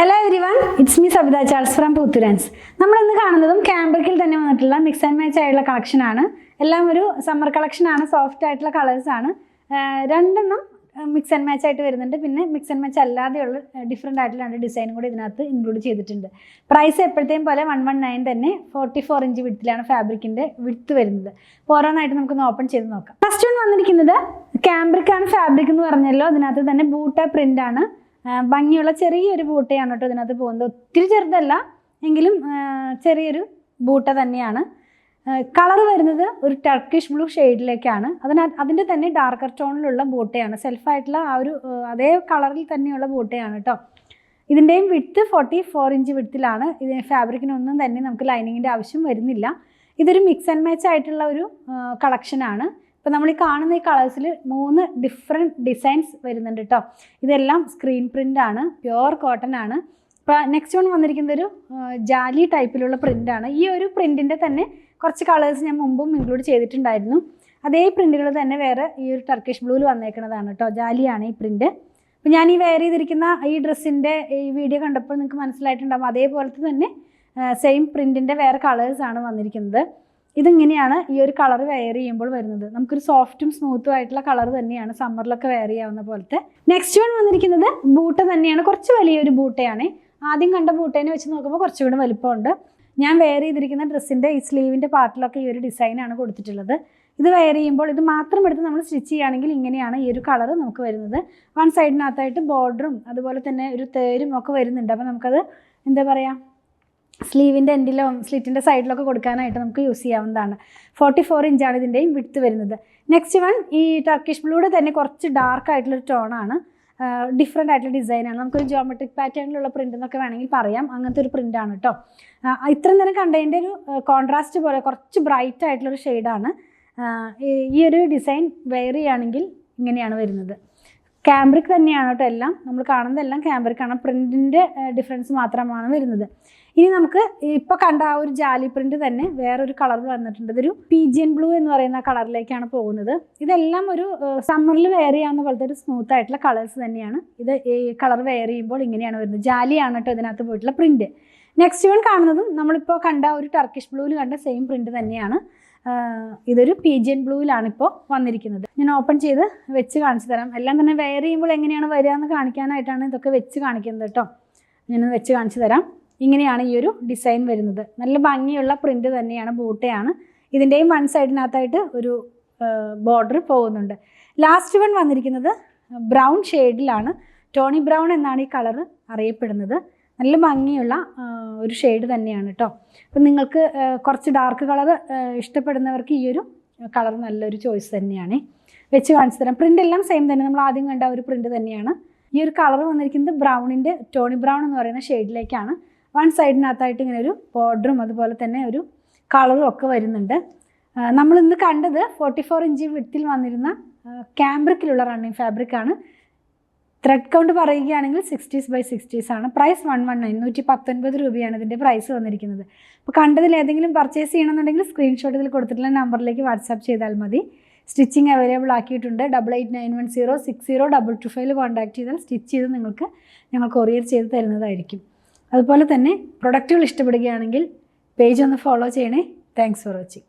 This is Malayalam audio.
Hello everyone, it's me Sabitha Charles from Putturans. നമ്മൾ ഇന്ന് കാണുന്നതും ക്യാമ്പ്രിക്കിൽ തന്നെ വന്നിട്ടുള്ള മിക്സ് ആൻഡ് മാച്ച് ആയിട്ടുള്ള കളക്ഷൻ ആണ്. എല്ലാം ഒരു സമ്മർ കളക്ഷൻ ആണ്, സോഫ്റ്റ് ആയിട്ടുള്ള കളേഴ്സ് ആണ്. രണ്ടെണ്ണം മിക്സ് ആൻഡ് മാച്ച് ആയിട്ട് വരുന്നുണ്ട്. പിന്നെ മിക്സ് ആൻഡ് മാച്ച് അല്ലാതെയുള്ള ഡിഫറെൻ്റ് ആയിട്ടുള്ള രണ്ട് ഡിസൈനും കൂടി ഇതിനകത്ത് ഇൻക്ലൂഡ് ചെയ്തിട്ടുണ്ട്. പ്രൈസ് എപ്പോഴത്തെയും പോലെ 119 തന്നെ 44 ഇഞ്ച് വിഡ്ത്തിലാണ് ഫാബ്രിക്കിൻ്റെ വിഡ്ത്ത് വരുന്നത്. അപ്പോൾ ഓരോന്നായിട്ട് നമുക്കൊന്ന് ഓപ്പൺ ചെയ്ത് നോക്കാം. ഫസ്റ്റ് വൺ വന്നിരിക്കുന്നത് ക്യാമ്പ്രിക് ആണ് ഫാബ്രിക് എന്ന് പറഞ്ഞല്ലോ. അതിനകത്ത് തന്നെ ബൂട്ട പ്രിൻ്റ് ആണ്. ഭംഗിയുള്ള ചെറിയൊരു ബൂട്ടയാണ് കേട്ടോ ഇതിനകത്ത് പോകുന്നത്. ഒത്തിരി ചെറുതല്ല എങ്കിലും ചെറിയൊരു ബൂട്ട തന്നെയാണ്. കളർ വരുന്നത് ഒരു ടർക്കിഷ് ബ്ലൂ ഷെയ്ഡിലേക്കാണ്. അതിൻ്റെ തന്നെ ഡാർക്കർ ടോണിലുള്ള ബൂട്ടയാണ്. സെൽഫായിട്ടുള്ള ആ ഒരു അതേ കളറിൽ തന്നെയുള്ള ബൂട്ടയാണ് കേട്ടോ. ഇതിൻ്റെയും വിഡ്ത്ത് 44 ഇഞ്ച് വിഡ്ത്തിലാണ്. ഇതിന് ഫാബ്രിക്കിനൊന്നും തന്നെ നമുക്ക് ലൈനിങ്ങിൻ്റെ ആവശ്യം വരുന്നില്ല. ഇതൊരു മിക്സ് ആൻഡ് മാച്ച് ആയിട്ടുള്ള ഒരു കളക്ഷനാണ്. ഇപ്പോൾ നമ്മൾ ഈ കാണുന്ന ഈ കളേഴ്സിൽ 3 ഡിഫറെൻറ്റ് ഡിസൈൻസ് വരുന്നുണ്ട് കേട്ടോ. ഇതെല്ലാം സ്ക്രീൻ പ്രിൻ്റ് ആണ്, പ്യുവർ കോട്ടൺ ആണ്. ഇപ്പോൾ നെക്സ്റ്റ് വൺ വന്നിരിക്കുന്നത് ഒരു ജാലി ടൈപ്പിലുള്ള പ്രിൻ്റാണ്. ഈ ഒരു പ്രിൻറ്റിൻ്റെ തന്നെ കുറച്ച് കളേഴ്സ് ഞാൻ മുമ്പും ഇൻക്ലൂഡ് ചെയ്തിട്ടുണ്ടായിരുന്നു. അതേ പ്രിൻറ്റുകൾ തന്നെ വേറെ ഈ ഒരു ടർക്കിഷ് ബ്ലൂവിൽ വന്നേക്കുന്നതാണ് കേട്ടോ. ജാലിയാണ് ഈ പ്രിൻറ്റ്. അപ്പോൾ ഞാൻ ഈ വെയർ ചെയ്തിരിക്കുന്ന ഈ ഡ്രസ്സിൻ്റെ ഈ വീഡിയോ കണ്ടപ്പോൾ നിങ്ങൾക്ക് മനസ്സിലായിട്ടുണ്ടാകും. അതേപോലത്തെ തന്നെ സെയിം പ്രിൻറ്റിൻ്റെ വേറെ കളേഴ്സാണ് വന്നിരിക്കുന്നത്. ഇതിങ്ങനെയാണ് ഈ ഒരു കളർ വെയർ ചെയ്യുമ്പോൾ വരുന്നത്. നമുക്കൊരു സോഫ്റ്റും സ്മൂത്തും ആയിട്ടുള്ള കളർ തന്നെയാണ്, സമ്മറിലൊക്കെ വെയർ ചെയ്യാവുന്ന പോലത്തെ. നെക്സ്റ്റ് വൺ വന്നിരിക്കുന്നത് ബൂട്ട തന്നെയാണ്. കുറച്ച് വലിയൊരു ബൂട്ടയാണ്. ആദ്യം കണ്ട ബൂട്ടേനെ വെച്ച് നോക്കുമ്പോൾ കുറച്ചുകൂടി വലിപ്പമുണ്ട്. ഞാൻ വെയർ ചെയ്തിരിക്കുന്ന ഡ്രസ്സിൻ്റെ ഈ സ്ലീവിൻ്റെ പാർട്ടിലൊക്കെ ഈ ഒരു ഡിസൈനാണ് കൊടുത്തിട്ടുള്ളത്. ഇത് വെയർ ചെയ്യുമ്പോൾ ഇത് മാത്രം എടുത്ത് നമ്മൾ സ്റ്റിച്ച് ചെയ്യുകയാണെങ്കിൽ ഇങ്ങനെയാണ് ഈ ഒരു കളർ നമുക്ക് വരുന്നത്. വൺ സൈഡിനകത്തായിട്ട് ബോർഡറും അതുപോലെ തന്നെ ഒരു തേരും ഒക്കെ വരുന്നുണ്ട്. അപ്പോൾ നമുക്കത് എന്താ പറയുക, സ്ലീവിൻ്റെ എൻഡിലോ സ്ലിറ്റിൻ്റെ സൈഡിലൊക്കെ കൊടുക്കാനായിട്ട് നമുക്ക് യൂസ് ചെയ്യാവുന്നതാണ്. 44 ഇഞ്ചാണ് ഇതിൻ്റെയും വിഡ്ത്ത് വരുന്നത്. നെക്സ്റ്റ് വൺ ഈ ടർക്കിഷ് ബ്ലൂയുടെ തന്നെ കുറച്ച് ഡാർക്ക് ആയിട്ടുള്ളൊരു ടോണാണ്. ഡിഫറെൻ്റ് ആയിട്ടുള്ള ഡിസൈനാണ്. നമുക്കൊരു ജോമെട്രിക് പാറ്റേണിലുള്ള പ്രിൻ്റ് എന്നൊക്കെ വേണമെങ്കിൽ പറയാം. അങ്ങനത്തെ ഒരു പ്രിൻ്റാണ് കേട്ടോ. ഇത്രയും നേരം കണ്ടതിൻ്റെ ഒരു കോൺട്രാസ്റ്റ് പോലെ കുറച്ച് ബ്രൈറ്റ് ആയിട്ടുള്ളൊരു ഷെയ്ഡാണ്. ഈ ഒരു ഡിസൈൻ വെയർ ചെയ്യുകയാണെങ്കിൽ ഇങ്ങനെയാണ് വരുന്നത്. ക്യാമ്പ്രിക് തന്നെയാണ് കേട്ടോ. എല്ലാം നമ്മൾ കാണുന്നതെല്ലാം ക്യാമ്പ്രിക്കാണ്. പ്രിൻറ്റിൻ്റെ ഡിഫറൻസ് മാത്രമാണ് വരുന്നത്. ഇനി നമുക്ക് ഇപ്പോൾ കണ്ട ആ ഒരു ജാലി പ്രിൻ്റ് തന്നെ വേറൊരു കളർ വന്നിട്ടുണ്ട്. ഇതൊരു പീജിയൻ ബ്ലൂ എന്ന് പറയുന്ന കളറിലേക്കാണ് പോകുന്നത്. ഇതെല്ലാം ഒരു സമ്മറിൽ വെയർ ചെയ്യാവുന്ന പോലത്തെ ഒരു സ്മൂത്ത് ആയിട്ടുള്ള കളേഴ്സ് തന്നെയാണ്. ഇത് ഈ കളർ വെയർ ചെയ്യുമ്പോൾ ഇങ്ങനെയാണ് വരുന്നത്. ജാലിയാണ് കേട്ടോ ഇതിനകത്ത് പോയിട്ടുള്ള പ്രിൻറ്റ്. നെക്സ്റ്റ് വൺ കാണുന്നതും നമ്മളിപ്പോൾ കണ്ട ഒരു ടർക്കിഷ് ബ്ലൂവിൽ കണ്ട സെയിം പ്രിൻറ്റ് തന്നെയാണ്. ഇതൊരു പീജിയൻ ബ്ലൂവിലാണ് ഇപ്പോൾ വന്നിരിക്കുന്നത്. ഞാൻ ഓപ്പൺ ചെയ്ത് വെച്ച് കാണിച്ചു തരാം. എല്ലാം തന്നെ വെയർ ചെയ്യുമ്പോൾ എങ്ങനെയാണ് വരിക എന്ന് കാണിക്കാനായിട്ടാണ് ഇതൊക്കെ വെച്ച് കാണിക്കുന്നത് കേട്ടോ. ഞാനൊന്ന് വെച്ച് കാണിച്ചു തരാം. ഇങ്ങനെയാണ് ഈ ഒരു ഡിസൈൻ വരുന്നത്. നല്ല ഭംഗിയുള്ള പ്രിൻ്റ് തന്നെയാണ്, ബൂട്ടയാണ്. ഇതിൻ്റെയും വൺ സൈഡിനകത്തായിട്ട് ഒരു ബോർഡർ പോകുന്നുണ്ട്. ലാസ്റ്റ് വൺ വന്നിരിക്കുന്നത് ബ്രൗൺ ഷെയ്ഡിലാണ്. ടോണി ബ്രൗൺ എന്നാണ് ഈ കളർ അറിയപ്പെടുന്നത്. നല്ല ഭംഗിയുള്ള ഒരു ഷെയ്ഡ് തന്നെയാണ് കേട്ടോ. അപ്പം നിങ്ങൾക്ക് കുറച്ച് ഡാർക്ക് കളർ ഇഷ്ടപ്പെടുന്നവർക്ക് ഈ ഒരു കളർ നല്ലൊരു ചോയ്സ് തന്നെയാണ്. വെച്ച് കാണിച്ചു തരാം. പ്രിൻ്റ് എല്ലാം സെയിം തന്നെ, നമ്മൾ ആദ്യം കണ്ട ഒരു പ്രിൻ്റ് തന്നെയാണ്. ഈ ഒരു കളർ വന്നിരിക്കുന്നത് ബ്രൗണിൻ്റെ ടോണി ബ്രൗൺ എന്ന് പറയുന്ന ഷെയ്ഡിലേക്കാണ്. വൺ സൈഡിനകത്തായിട്ട് ഇങ്ങനെ ഒരു ബോർഡറും അതുപോലെ തന്നെ ഒരു കളറും ഒക്കെ വരുന്നുണ്ട്. നമ്മളിന്ന് കണ്ടത് 44 ഇഞ്ച് വിഡ്ത്തിൽ വന്നിരുന്ന ക്യാമ്പ്രിക്കിലുള്ള റണ്ണിങ് ഫാബ്രിക്കാണ്. ത്രെഡ് കൗണ്ട് പറയുകയാണെങ്കിൽ 60/60 ആണ്. പ്രൈസ് 119, 119 രൂപയാണ് ഇതിൻ്റെ പ്രൈസ് വന്നിരിക്കുന്നത്. അപ്പോൾ കണ്ടതിൽ ഏതെങ്കിലും പർച്ചേസ് ചെയ്യണമെന്നുണ്ടെങ്കിൽ സ്ക്രീൻഷോട്ട് ഇതിൽ കൊടുത്തിട്ടുള്ള നമ്പറിലേക്ക് വാട്സാപ്പ് ചെയ്താൽ മതി. സ്റ്റിച്ചിങ് അവൈലബിൾ ആക്കിയിട്ടുണ്ട്. 8891060225 കോൺടാക്ട് ചെയ്താൽ സ്റ്റിച്ച് ചെയ്ത് ഞങ്ങൾ കൊറിയർ ചെയ്ത് തരുന്നതായിരിക്കും. അതുപോലെ തന്നെ പ്രൊഡക്റ്റുകൾ ഇഷ്ടപ്പെടുകയാണെങ്കിൽ പേജ് ഒന്ന് ഫോളോ ചെയ്യണേ. Thanks for watching.